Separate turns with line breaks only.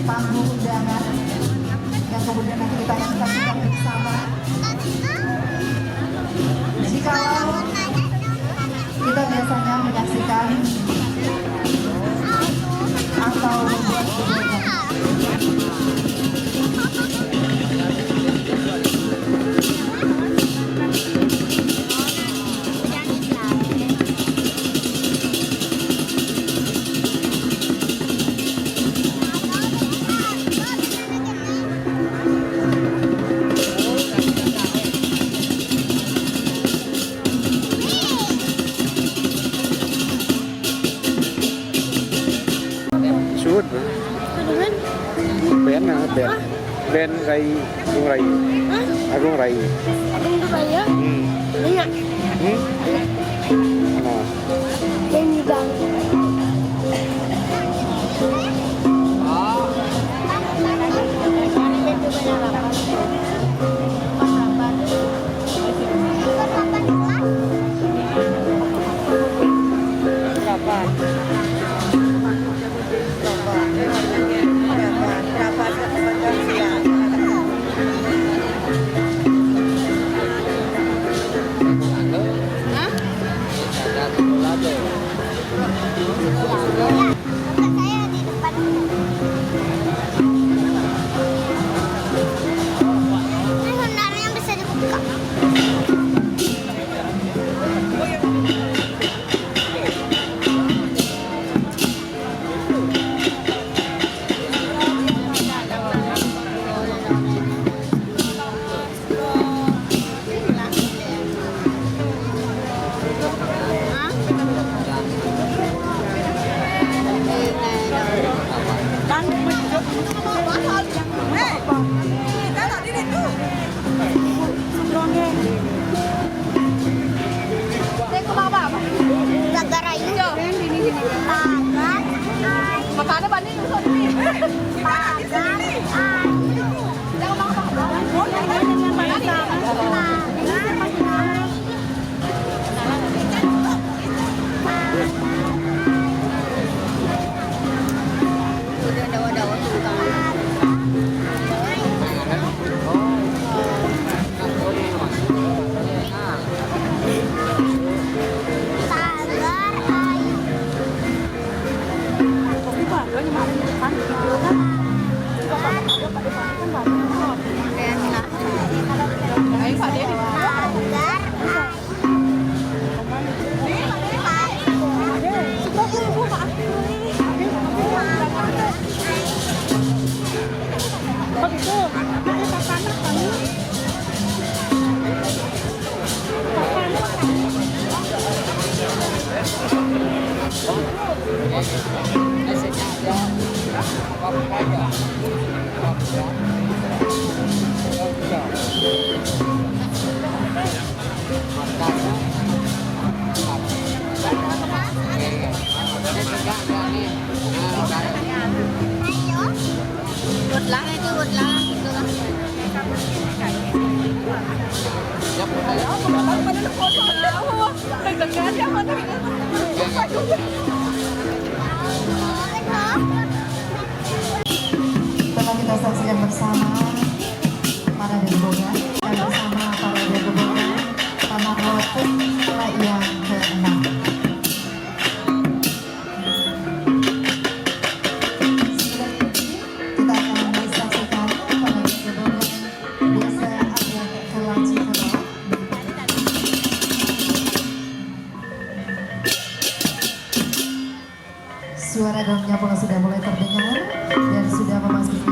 panggung undangan yang kemudian nanti kita akan saksikan bersama. Jikalau kita biasanya menyaksikan atau membuat
shoot Ben na Ben kay Agung Ray. Agung Ray.
Agung Ray ya? Iya.
Ano?
Yan bang. Telah kita saksikan bersama para debutan dan bersama para debutan tanah rotin yang ke-6. Kita akan saksikan para debutan desa Adat Kelaci Kelo. Suara drumnya pula sudah mulai terdengar dan sudah memasuki